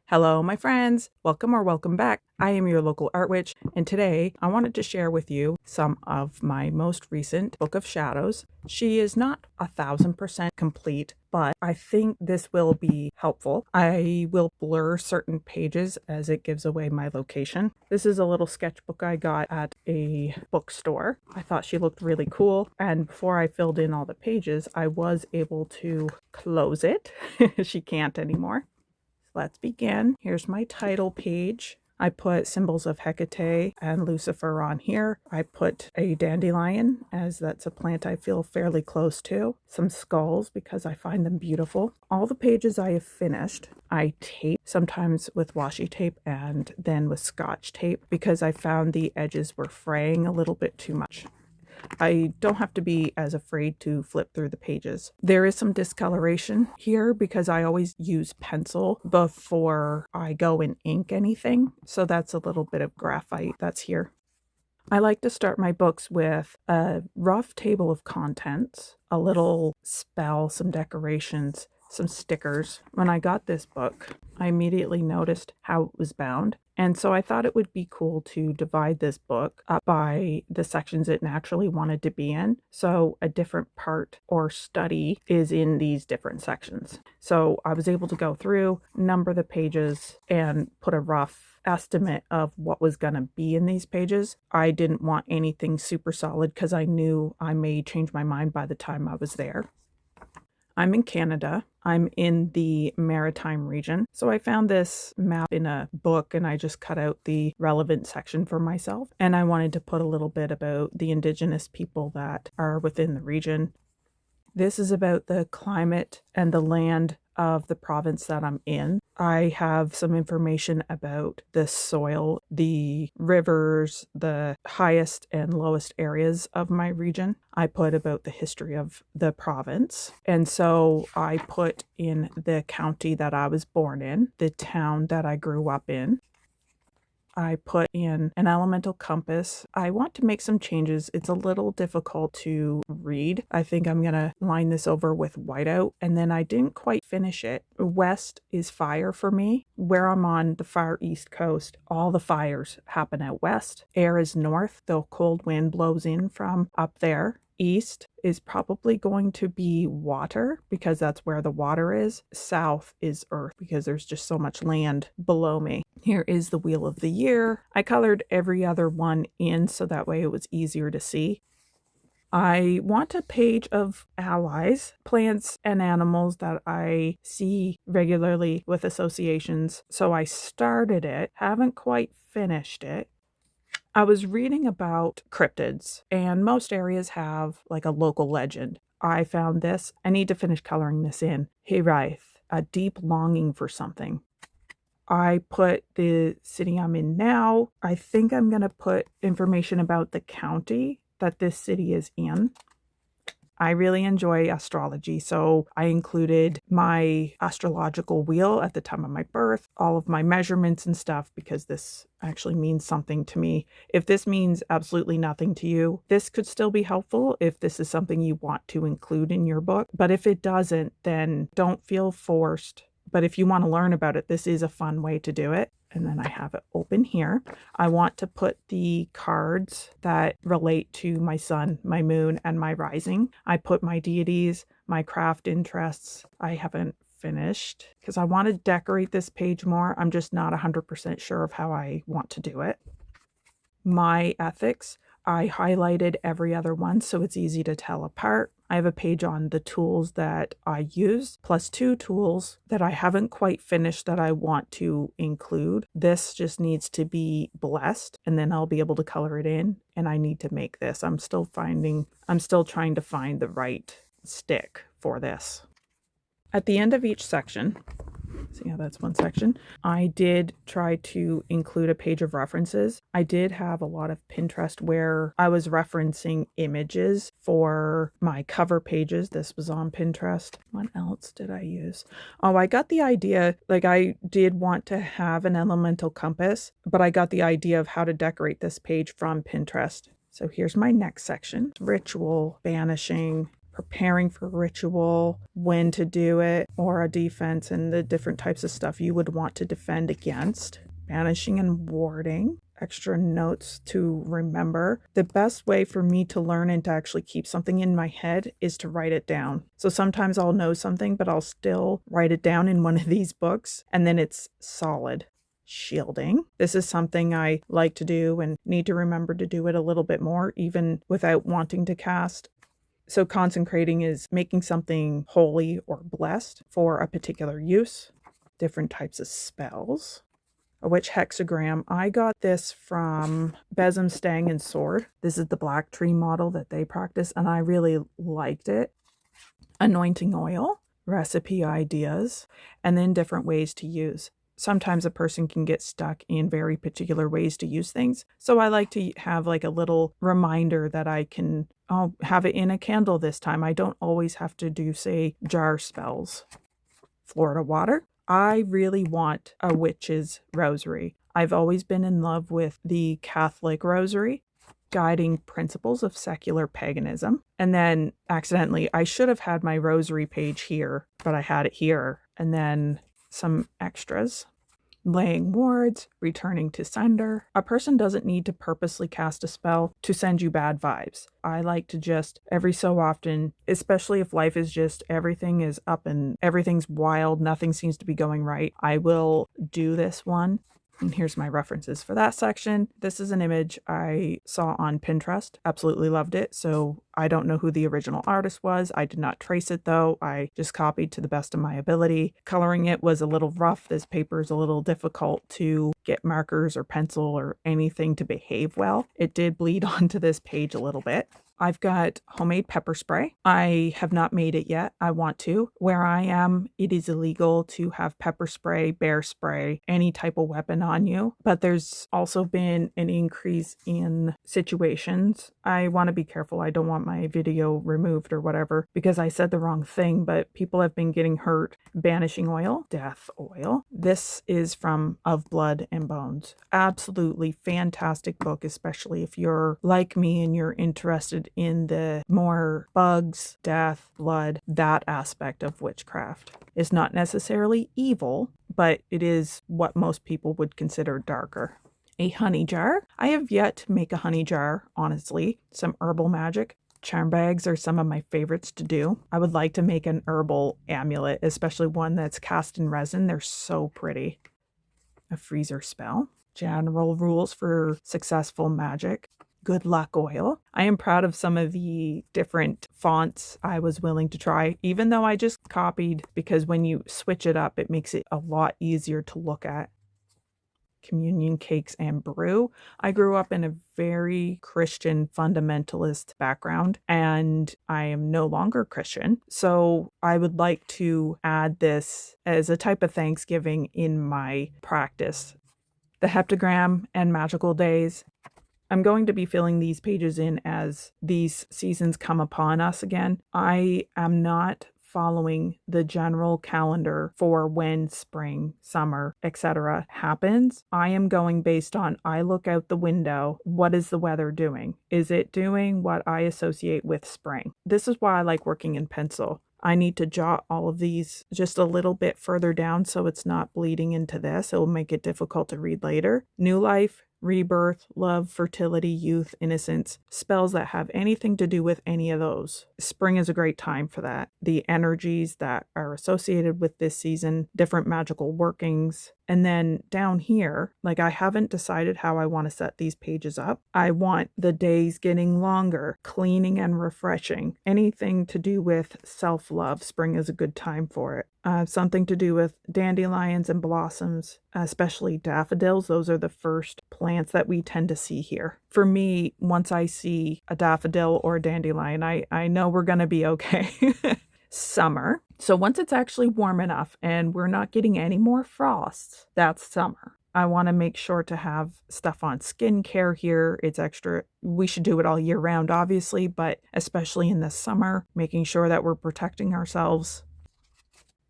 Hello, my friends. Welcome or welcome back. I am your local art witch, and today I wanted to share with you some of my most recent Book of Shadows. She is not 1,000% complete, but I think this will be helpful. I will blur certain pages as it gives away my location. This is a little sketchbook I got at a bookstore. I thought she looked really cool, and before I filled in all the pages, I was able to close it. She can't anymore. Let's begin. Here's my title page. I put symbols of Hecate and Lucifer on here. I put a dandelion, as that's a plant I feel fairly close to. Some skulls, because I find them beautiful. All the pages I have finished, I tape, sometimes with washi tape and then with scotch tape, because I found the edges were fraying a little bit too much. I don't have to be as afraid to flip through the pages. There is some discoloration here because I always use pencil before I go and ink anything. So that's a little bit of graphite that's here. I like to start my books with a rough table of contents, a little spell, some decorations, some stickers. When I got this book, I immediately noticed how it was bound. And so I thought it would be cool to divide this book up by the sections it naturally wanted to be in. So a different part or study is in these different sections. So I was able to go through, number the pages, and put a rough estimate of what was going to be in these pages. I didn't want anything super solid because I knew I may change my mind by the time I was there. I'm in Canada. I'm in the Maritime region. So I found this map in a book and I just cut out the relevant section for myself. And I wanted to put a little bit about the indigenous people that are within the region. This is about the climate and the land of the province that I'm in. I have some information about the soil, the rivers, the highest and lowest areas of my region. I put about the history of the province. And so I put in the county that I was born in, the town that I grew up in. I put in an elemental compass. I want to make some changes. It's a little difficult to read. I think I'm going to line this over with whiteout, and then I didn't quite finish it. West is fire for me. Where I'm on the far east coast, all the fires happen out west. Air is north. The cold wind blows in from up there. East is probably going to be water because that's where the water is. South is earth because there's just so much land below me. Here is the wheel of the year. I colored every other one in so that way it was easier to see. I want a page of allies, plants and animals that I see regularly with associations. So I started it, haven't quite finished it. I was reading about cryptids, and most areas have like a local legend. I found this. I need to finish coloring this in. Hierarchies, a deep longing for something. I put the city I'm in now. I think I'm going to put information about the county that this city is in. I really enjoy astrology, so I included my astrological wheel at the time of my birth, all of my measurements and stuff, because this actually means something to me. If this means absolutely nothing to you, this could still be helpful if this is something you want to include in your book. But if it doesn't, then don't feel forced. But if you want to learn about it, this is a fun way to do it. And then I have it open here. I want to put the cards that relate to my sun, my moon, and my rising. I put my deities, my craft interests. I haven't finished because I want to decorate this page more. I'm just not 100% sure of how I want to do it. My ethics, I highlighted every other one so it's easy to tell apart. I have a page on the tools that I use, plus 2 tools that I haven't quite finished that I want to include. This just needs to be blessed, and then I'll be able to color it in, and I need to make this. I'm still trying to find the right stick for this. At the end of each section, see how that's one section, I did try to include a page of references. I did have a lot of Pinterest where I was referencing images for my cover pages. This was on Pinterest. What else did I use? Oh, I got the idea, like I did want to have an elemental compass, but I got the idea of how to decorate this page from Pinterest. So here's my next section. Ritual, banishing, preparing for ritual, when to do it, or a defense, and the different types of stuff you would want to defend against. Banishing and warding. Extra notes to remember. The best way for me to learn and to actually keep something in my head is to write it down. So sometimes I'll know something, but I'll still write it down in one of these books, and then it's solid. Shielding. This is something I like to do and need to remember to do it a little bit more, even without wanting to cast. So consecrating is making something holy or blessed for a particular use. Different types of spells. A witch hexagram. I got this from Besom, Stang, and Sword. This is the black tree model that they practice, and I really liked it. Anointing oil, recipe ideas, and then different ways to use. Sometimes a person can get stuck in very particular ways to use things. So I like to have like a little reminder that I'll have it in a candle this time. I don't always have to do, say, jar spells. Florida water. I really want a witch's rosary. I've always been in love with the Catholic rosary, guiding principles of secular paganism. And then accidentally, I should have had my rosary page here, but I had it here. And then some extras. Laying wards, returning to sender. A person doesn't need to purposely cast a spell to send you bad vibes. I like to just every so often, especially if life is just everything is up and everything's wild, nothing seems to be going right, I will do this one. And here's my references for that section. This is an image I saw on Pinterest. Absolutely loved it. So I don't know who the original artist was. I did not trace it though. I just copied to the best of my ability. Coloring it was a little rough. This paper is a little difficult to get markers or pencil or anything to behave well. It did bleed onto this page a little bit. I've got homemade pepper spray. I have not made it yet. I want to. Where I am, it is illegal to have pepper spray, bear spray, any type of weapon on you. But there's also been an increase in situations. I want to be careful. I don't want my video removed or whatever because I said the wrong thing, but people have been getting hurt. Banishing oil, death oil. This is from Of Blood and Bones. Absolutely fantastic book, especially if you're like me and you're interested in the more bugs, death, blood, that aspect of witchcraft. Is not necessarily evil, but it is what most people would consider darker. A honey jar. I have yet to make a honey jar, honestly. Some herbal magic. Charm bags are some of my favorites to do. I would like to make an herbal amulet, especially one that's cast in resin. They're so pretty. A freezer spell. General rules for successful magic. Good luck oil. I am proud of some of the different fonts I was willing to try, even though I just copied, because when you switch it up, it makes it a lot easier to look at. Communion cakes and brew. I grew up in a very Christian fundamentalist background, and I am no longer Christian. So I would like to add this as a type of Thanksgiving in my practice. The heptagram and magical days. I'm going to be filling these pages in as these seasons come upon us again. I am not following the general calendar for when spring, summer, etc. happens. I am going based on, I look out the window, what is the weather doing? Is it doing what I associate with spring? This is why I like working in pencil. I need to jot all of these just a little bit further down so it's not bleeding into this. It will make it difficult to read later. New life, rebirth, love, fertility, youth, innocence, spells that have anything to do with any of those. Spring is a great time for that. The energies that are associated with this season, different magical workings. And then down here, like I haven't decided how I want to set these pages up. I want the days getting longer, cleaning and refreshing. Anything to do with self-love, spring is a good time for it. Something to do with dandelions and blossoms, especially daffodils. Those are the first plants that we tend to see here. For me, once I see a daffodil or a dandelion, I know we're going to be okay. Summer. So once it's actually warm enough and we're not getting any more frosts, that's summer. I want to make sure to have stuff on skincare here. It's extra. We should do it all year round, obviously, but especially in the summer, making sure that we're protecting ourselves.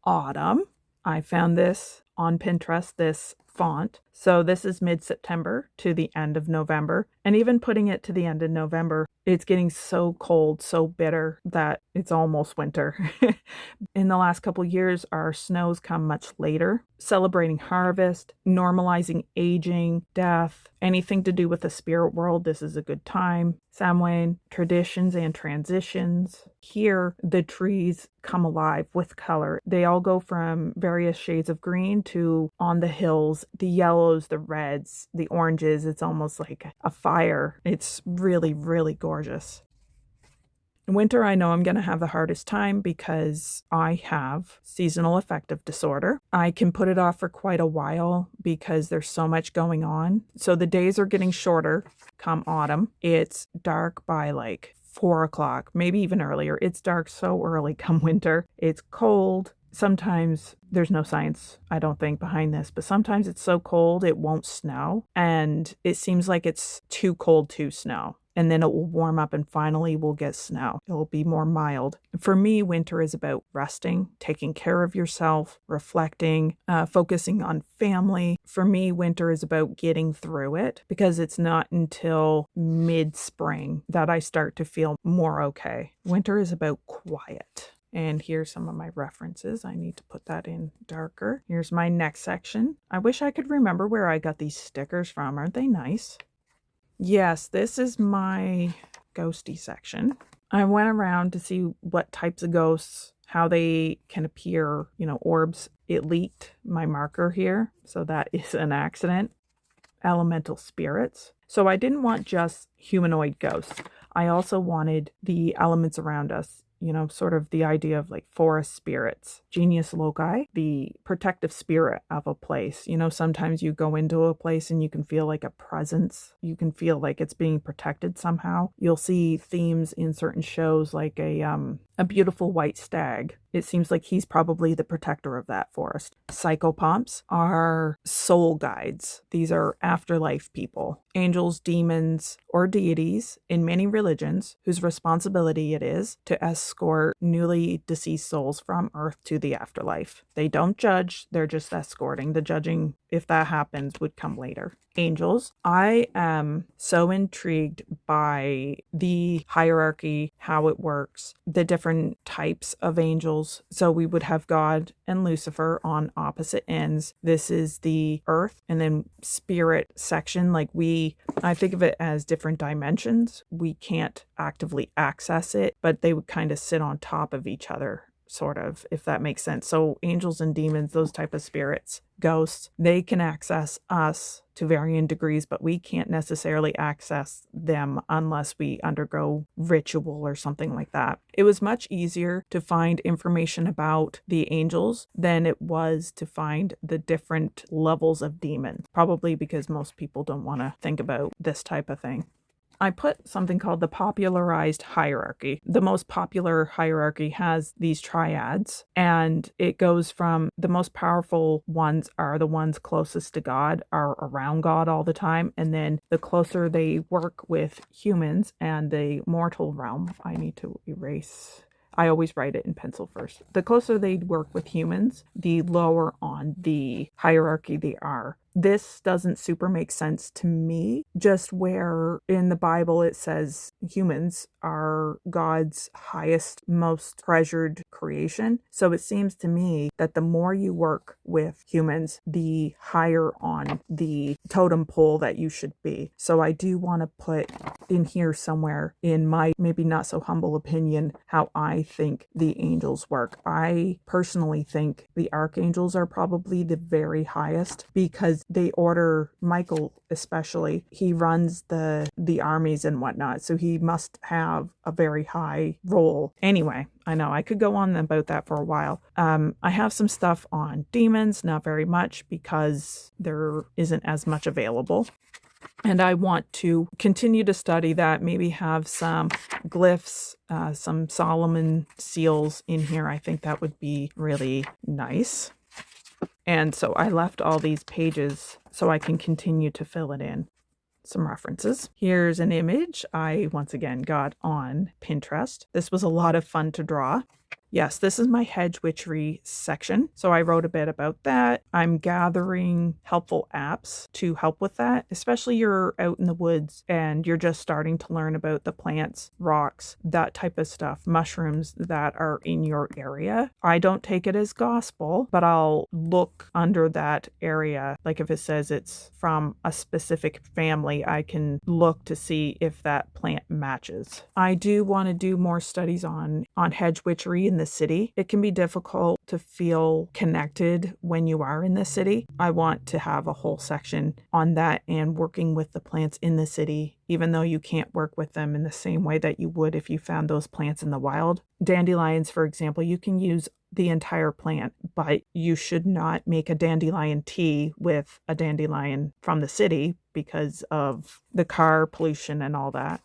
Autumn. I found this on Pinterest, this font. So this is mid-September to the end of November. And even putting it to the end of November It's getting so cold, so bitter that it's almost winter. In the last couple years, our snows come much later, celebrating harvest, normalizing aging, death, anything to do with the spirit world. This is a good time. Samhain, traditions and transitions. Here, the trees come alive with color. They all go from various shades of green to, on the hills, the yellows, the reds, the oranges. It's almost like a fire. It's really, really gorgeous. In winter, I know I'm going to have the hardest time because I have seasonal affective disorder. I can put it off for quite a while because there's so much going on. So the days are getting shorter come autumn. It's dark by like 4 o'clock, maybe even earlier. It's dark so early come winter. It's cold. Sometimes there's no science, I don't think, behind this, but sometimes it's so cold it won't snow. And it seems like it's too cold to snow. And then it will warm up and finally we'll get snow. It will be more mild. For me, winter is about resting, taking care of yourself, reflecting, focusing on family. For me, winter is about getting through it because it's not until mid-spring that I start to feel more okay. Winter is about quiet. And here's some of my references. I need to put that in darker. Here's my next section. I wish I could remember where I got these stickers from. Aren't they nice? Yes, this is my ghosty section. I went around to see what types of ghosts, how they can appear, orbs. It leaked my marker here, so that is an accident. Elemental spirits. So I didn't want just humanoid ghosts. I also wanted the elements around us. Sort of the idea of like forest spirits, genius loci, the protective spirit of a place. Sometimes you go into a place and you can feel like a presence. You can feel like it's being protected somehow. You'll see themes in certain shows like a beautiful white stag. It seems like he's probably the protector of that forest. Psychopomps are soul guides. These are afterlife people, angels, demons, or deities in many religions whose responsibility it is to escort newly deceased souls from Earth to the afterlife. They don't judge, they're just escorting. The judging, if that happens, would come later. Angels. I am so intrigued by the hierarchy, how it works, the different types of angels. So we would have God and Lucifer on opposite ends. This is the earth and then spirit section. I think of it as different dimensions. We can't actively access it, but they would kind of sit on top of each other, sort of, if that makes sense. So angels and demons, those type of spirits, ghosts, they can access us to varying degrees, but we can't necessarily access them unless we undergo ritual or something like that. It was much easier to find information about the angels than it was to find the different levels of demon, probably because most people don't want to think about this type of thing. I put something called the popularized hierarchy. The most popular hierarchy has these triads, and it goes from the most powerful ones are the ones closest to God, are around God all the time, and then the closer they work with humans and the mortal realm. I need to erase. I always write it in pencil first. The closer they work with humans, the lower on the hierarchy they are. This doesn't super make sense to me, just where in the Bible it says humans are God's highest, most treasured creation. So it seems to me that the more you work with humans, the higher on the totem pole that you should be. So I do want to put in here somewhere, in my maybe not so humble opinion, how I think the angels work. I personally think the archangels are probably the very highest because they order Michael, especially. He runs the armies and whatnot, so he must have a very high role. Anyway, I know I could go on about that for a while. I have some stuff on demons, not very much because there isn't as much available. And I want to continue to study that, maybe have some glyphs, some Solomon seals in here. I think that would be really nice. And so I left all these pages so I can continue to fill it in. Some references. Here's an image I once again got on Pinterest. This was a lot of fun to draw. Yes, this is my Hedge Witchery section. So I wrote a bit about that. I'm gathering helpful apps to help with that, especially you're out in the woods and you're just starting to learn about the plants, rocks, that type of stuff, mushrooms that are in your area. I don't take it as gospel, but I'll look under that area. Like if it says it's from a specific family, I can look to see if that plant matches. I do want to do more studies on hedge witchery in the city. It can be difficult to feel connected when you are in the city. I want to have a whole section on that and working with the plants in the city, even though you can't work with them in the same way that you would if you found those plants in the wild. Dandelions, for example, you can use the entire plant, but you should not make a dandelion tea with a dandelion from the city because of the car pollution and all that.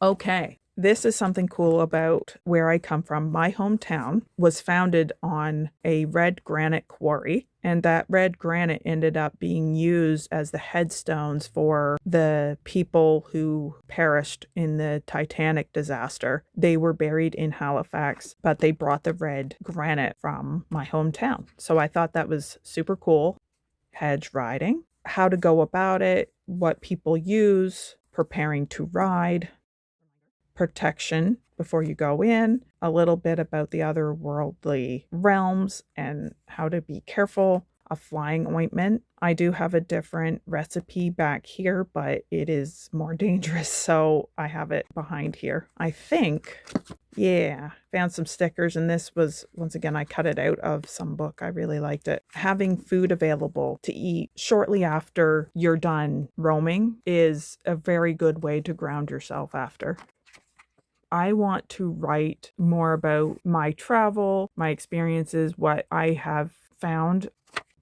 Okay, this is something cool about where I come from. My hometown was founded on a red granite quarry, and that red granite ended up being used as the headstones for the people who perished in the Titanic disaster. They were buried in Halifax, but they brought the red granite from my hometown. So I thought that was super cool. Hedge riding, how to go about it, what people use, preparing to ride, protection before you go in, a little bit about the otherworldly realms and how to be careful, a flying ointment. I do have a different recipe back here, but it is more dangerous, so I have it behind here. I think, yeah, found some stickers, and this was, once again, I cut it out of some book. I really liked it. Having food available to eat shortly after you're done roaming is a very good way to ground yourself after. I want to write more about my travel, my experiences, what I have found.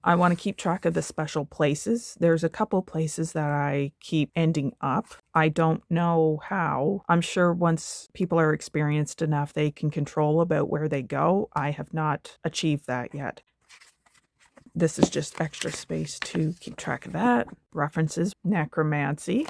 I want to keep track of the special places. There's a couple places that I keep ending up. I don't know how. I'm sure once people are experienced enough, they can control about where they go. I have not achieved that yet. This is just extra space to keep track of that. References, necromancy,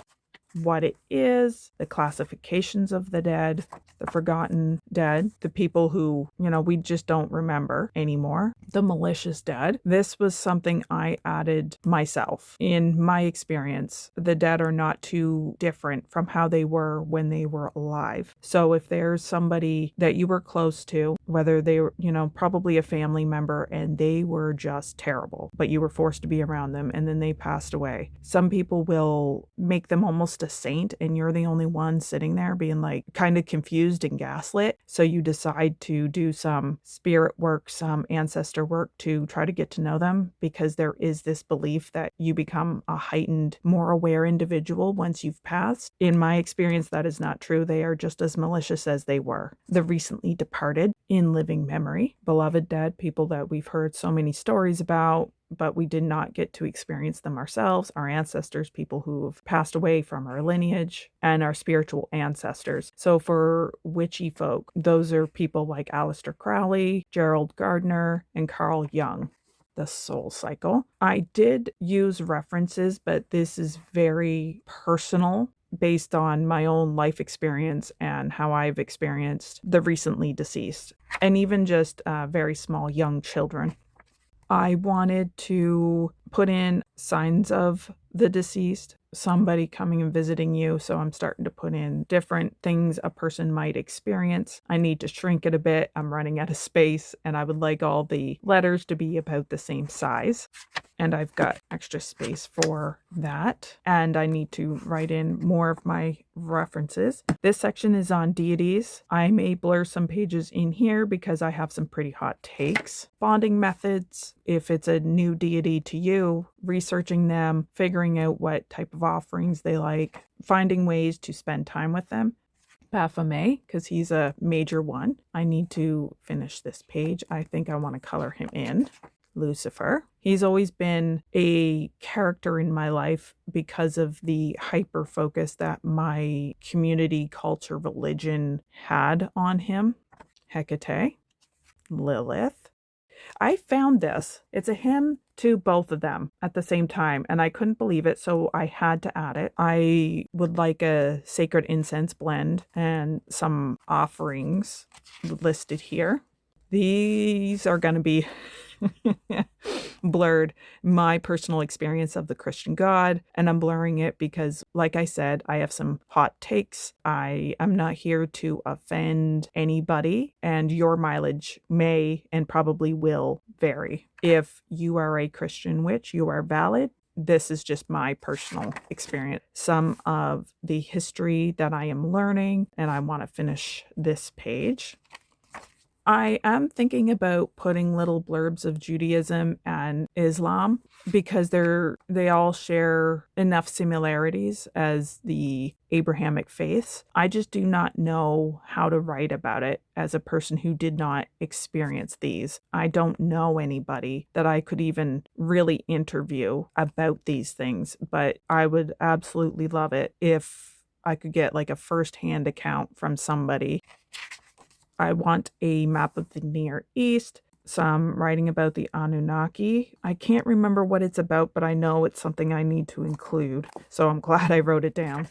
what it is, the classifications of the dead, the forgotten dead, the people who, we just don't remember anymore, the malicious dead. This was something I added myself. In my experience, the dead are not too different from how they were when they were alive. So if there's somebody that you were close to, whether they were, probably a family member and they were just terrible, but you were forced to be around them and then they passed away. Some people will make them almost a saint and you're the only one sitting there being like kind of confused and gaslit. So you decide to do some spirit work, some ancestor work to try to get to know them, because there is this belief that you become a heightened, more aware individual once you've passed. In my experience, that is not true. They are just as malicious as they were. The recently departed, in living memory, beloved dead, people that we've heard so many stories about, but we did not get to experience them ourselves, our ancestors, people who have passed away from our lineage, and our spiritual ancestors. So for witchy folk, those are people like Aleister Crowley, Gerald Gardner, and Carl Jung. The soul cycle. I did use references, but this is very personal, based on my own life experience and how I've experienced the recently deceased, and even just very small young children. I wanted to put in signs of the deceased, somebody coming and visiting you. So I'm starting to put in different things a person might experience. I need to shrink it a bit. I'm running out of space, and I would like all the letters to be about the same size. And I've got extra space for that. And I need to write in more of my references. This section is on deities. I may blur some pages in here because I have some pretty hot takes. Bonding methods, if it's a new deity to you, researching them, figuring out what type of offerings they like, finding ways to spend time with them. Baphomet, because he's a major one. I need to finish this page. I think I want to color him in. Lucifer. He's always been a character in my life because of the hyper focus that my community, culture, religion had on him. Hecate, Lilith, I found this. It's a hymn to both of them at the same time, and I couldn't believe it, so I had to add it. I would like a sacred incense blend and some offerings listed here. These are going to be blurred, my personal experience of the Christian God, and I'm blurring it because, like I said, I have some hot takes. I am not here to offend anybody, and your mileage may and probably will vary. If you are a Christian witch, you are valid. This is just my personal experience. Some of the history that I am learning, and I want to finish this page. I am thinking about putting little blurbs of Judaism and Islam because they all share enough similarities as the Abrahamic faiths. I just do not know how to write about it as a person who did not experience these. I don't know anybody that I could even really interview about these things, but I would absolutely love it if I could get like a first-hand account from somebody. I want a map of the Near East, some writing about the Anunnaki. I can't remember what it's about, but I know it's something I need to include, so I'm glad I wrote it down.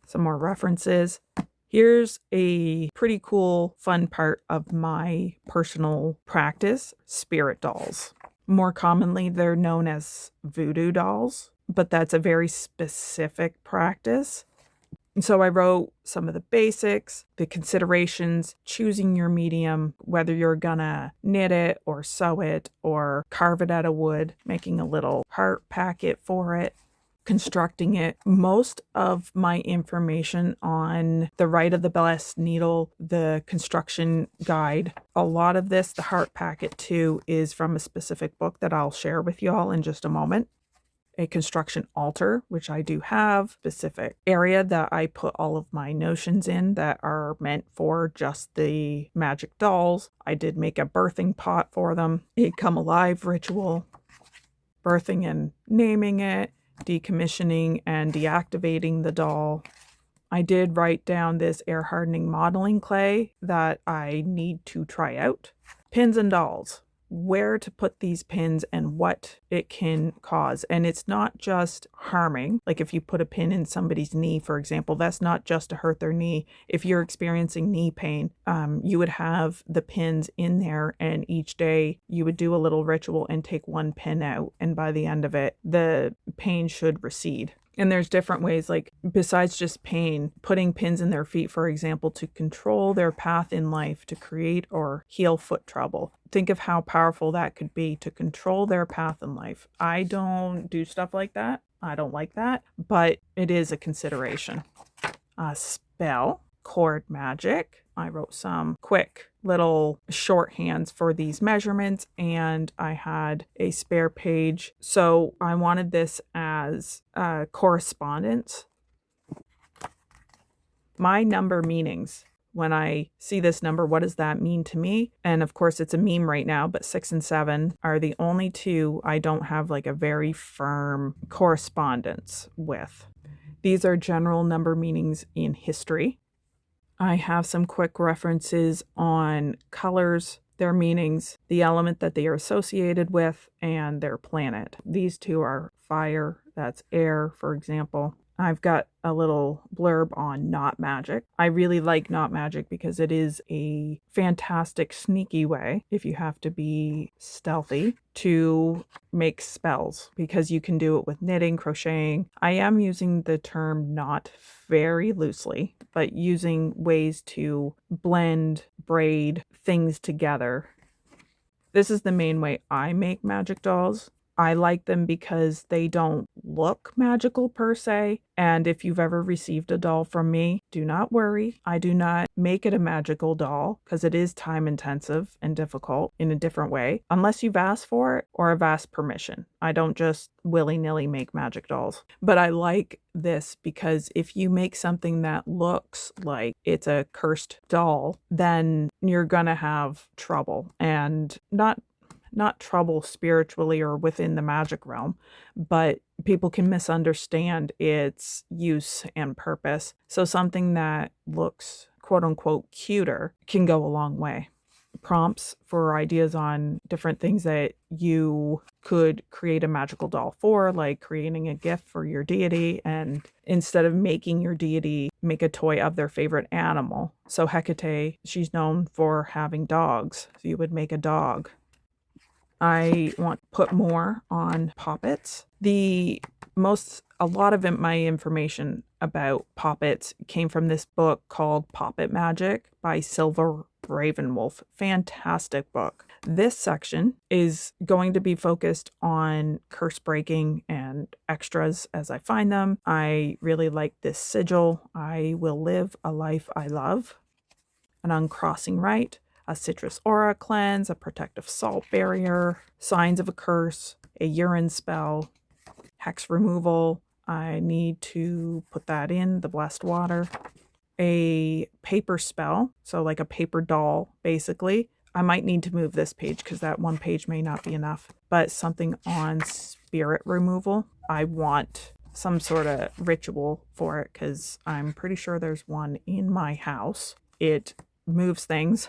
Some more references. Here's a pretty cool, fun part of my personal practice, spirit dolls. More commonly, they're known as voodoo dolls, but that's a very specific practice. And so I wrote some of the basics, the considerations, choosing your medium, whether you're gonna knit it or sew it or carve it out of wood, making a little heart packet for it, constructing it. Most of my information on the Rite of the Blessed Needle, the construction guide, a lot of this, the heart packet too, is from a specific book that I'll share with y'all in just a moment. A construction altar, which I do have, specific area that I put all of my notions in that are meant for just the Magick dolls. I did make a birthing pot for them, a come alive ritual, birthing and naming it, decommissioning and deactivating the doll. I did write down this air hardening modeling clay that I need to try out. Pins and dolls. Where to put these pins and what it can cause. And it's not just harming. Like if you put a pin in somebody's knee, for example, that's not just to hurt their knee. If you're experiencing knee pain, you would have the pins in there, and each day you would do a little ritual and take one pin out. And by the end of it, the pain should recede. And there's different ways, like besides just pain, putting pins in their feet, for example, to control their path in life, to create or heal foot trouble. Think of how powerful that could be to control their path in life. I don't do stuff like that. I don't like that, but it is a consideration. Spell, cord magic. I wrote some quick little shorthands for these measurements, and I had a spare page. So I wanted this as correspondence. My number meanings. When I see this number, what does that mean to me? And of course, it's a meme right now, but 6 and 7 are the only two I don't have like a very firm correspondence with. These are general number meanings in history. I have some quick references on colors, their meanings, the element that they are associated with, and their planet. These two are fire, that's air, for example. I've got a little blurb on not magic. I really like not magic because it is a fantastic sneaky way, if you have to be stealthy, to make spells, because you can do it with knitting, crocheting. I am using the term not very loosely, but using ways to blend, braid things together. This is the main way I make magic dolls. I like them because they don't look magical per se. And if you've ever received a doll from me, do not worry. I do not make it a magical doll because it is time intensive and difficult in a different way, unless you've asked for it or have asked permission. I don't just willy-nilly make magic dolls. But I like this because if you make something that looks like it's a cursed doll, then you're gonna have trouble, and not trouble spiritually or within the magic realm, but people can misunderstand its use and purpose. So something that looks quote unquote cuter can go a long way. prompts for ideas on different things that you could create a magical doll for, like creating a gift for your deity, and instead of making your deity, make a toy of their favorite animal. So Hecate, she's known for having dogs, so you would make a dog. I want to put more on poppets. A lot of my information about poppets came from this book called Poppet Magick by Ravenwolf. Fantastic book. This section is going to be focused on curse breaking and extras as I find them. I really like this sigil. I will live a life I love. An uncrossing rite. A citrus aura cleanse, a protective salt barrier, signs of a curse, a urine spell, hex removal. I need to put that in, the blessed water. A paper spell, so like a paper doll, basically. I might need to move this page because that one page may not be enough, but something on spirit removal. I want some sort of ritual for it because I'm pretty sure there's one in my house. It moves things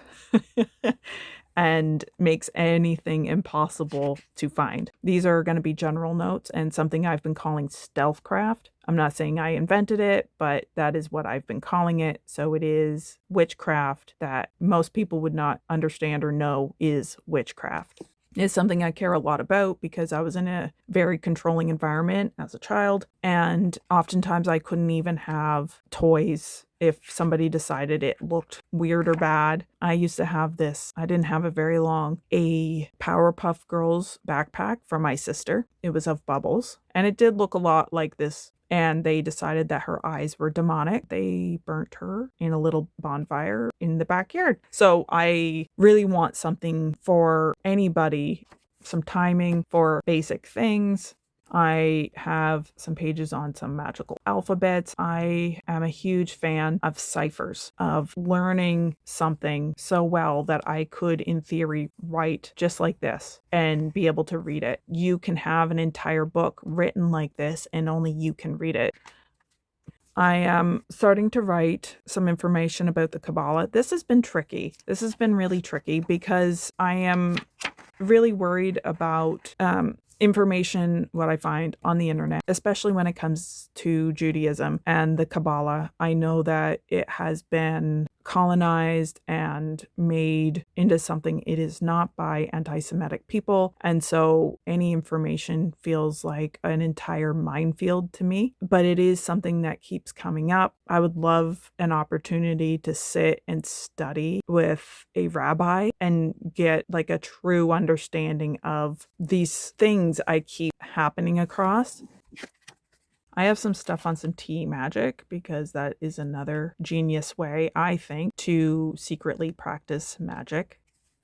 and makes anything impossible to find. These are going to be general notes and something I've been calling stealthcraft. I'm not saying I invented it, but that is what I've been calling it. So it is witchcraft that most people would not understand or know is witchcraft. It's something I care a lot about because I was in a very controlling environment as a child, and oftentimes I couldn't even have toys if somebody decided it looked weird or bad. I used to have this, I didn't have it very long, a Powerpuff Girls backpack from my sister. It was of bubbles, and it did look a lot like this. And they decided that her eyes were demonic. They burnt her in a little bonfire in the backyard. So I really want something for anybody, some timing for basic things. I have some pages on some magical alphabets. I am a huge fan of ciphers, of learning something so well that I could, in theory, write just like this and be able to read it. You can have an entire book written like this and only you can read it. I am starting to write some information about the Kabbalah. This has been tricky. This has been really tricky because I am really worried about information, what I find on the internet, especially when it comes to Judaism and the Kabbalah. I know that it has been colonized and made into something it is not by anti-Semitic people. And so any information feels like an entire minefield to me, but it is something that keeps coming up. I would love an opportunity to sit and study with a rabbi and get like a true understanding of these things I keep happening across. I have some stuff on some tea magic because that is another genius way, I think, to secretly practice magic.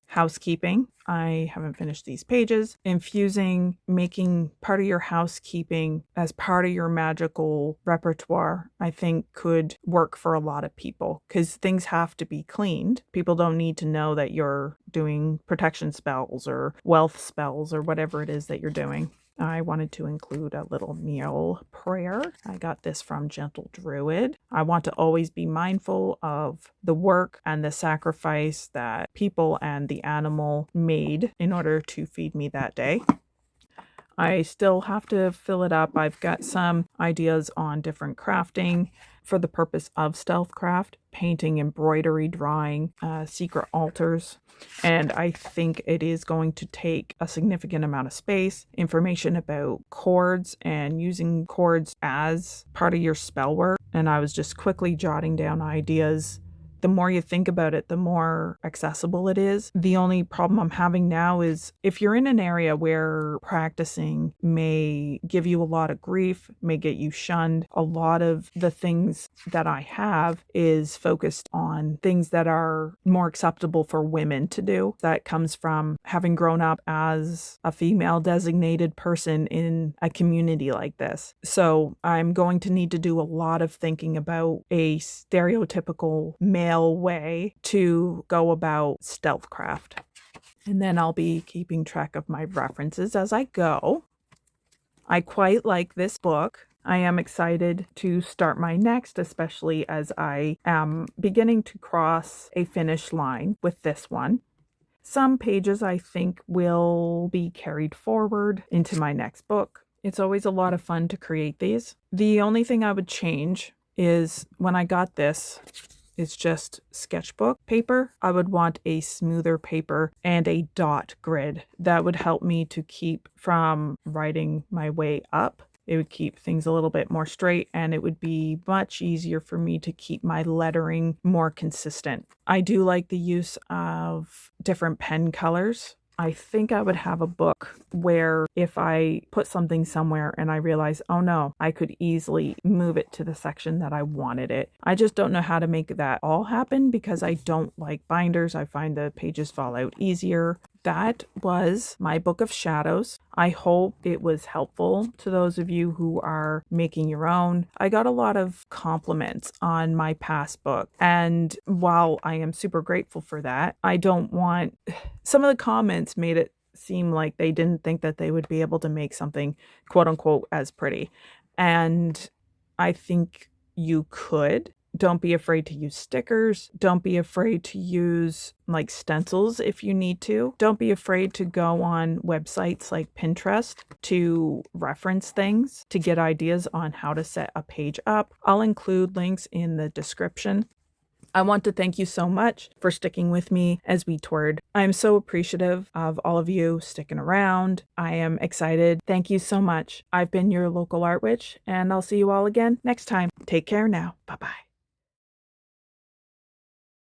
Housekeeping. I haven't finished these pages. Infusing, making part of your housekeeping as part of your magical repertoire, I think could work for a lot of people because things have to be cleaned. People don't need to know that you're doing protection spells or wealth spells or whatever it is that you're doing. I wanted to include a little meal prayer. I got this from Gentle Druid. I want to always be mindful of the work and the sacrifice that people and the animal made in order to feed me that day. I still have to fill it up. I've got some ideas on different crafting for the purpose of stealthcraft, painting, embroidery, drawing, secret altars. And I think it is going to take a significant amount of space, information about chords and using chords as part of your spell work. And I was just quickly jotting down ideas. The more you think about it, the more accessible it is. The only problem I'm having now is if you're in an area where practicing may give you a lot of grief, may get you shunned, a lot of the things that I have is focused on things that are more acceptable for women to do. That comes from having grown up as a female designated person in a community like this. So I'm going to need to do a lot of thinking about a stereotypical male way to go about stealthcraft. And then I'll be keeping track of my references as I go. I quite like this book. I am excited to start my next, especially as I am beginning to cross a finish line with this one. Some pages I think will be carried forward into my next book. It's always a lot of fun to create these. The only thing I would change is when I got this, it's just sketchbook paper. I would want a smoother paper and a dot grid. That would help me to keep from writing my way up. It would keep things a little bit more straight, and it would be much easier for me to keep my lettering more consistent. I do like the use of different pen colors. I think I would have a book where if I put something somewhere and I realize, oh no, I could easily move it to the section that I wanted it. I just don't know how to make that all happen because I don't like binders. I find the pages fall out easier. That was my Book of Shadows. I hope it was helpful to those of you who are making your own. I got a lot of compliments on my past book, and while I am super grateful for that, I don't want... Some of the comments made it seem like they didn't think that they would be able to make something quote unquote as pretty. And I think you could. Don't be afraid to use stickers. Don't be afraid to use like stencils if you need to. Don't be afraid to go on websites like Pinterest to reference things, to get ideas on how to set a page up. I'll include links in the description. I want to thank you so much for sticking with me as we toured. I'm so appreciative of all of you sticking around. I am excited. Thank you so much. I've been your local art witch, and I'll see you all again next time. Take care now. Bye-bye.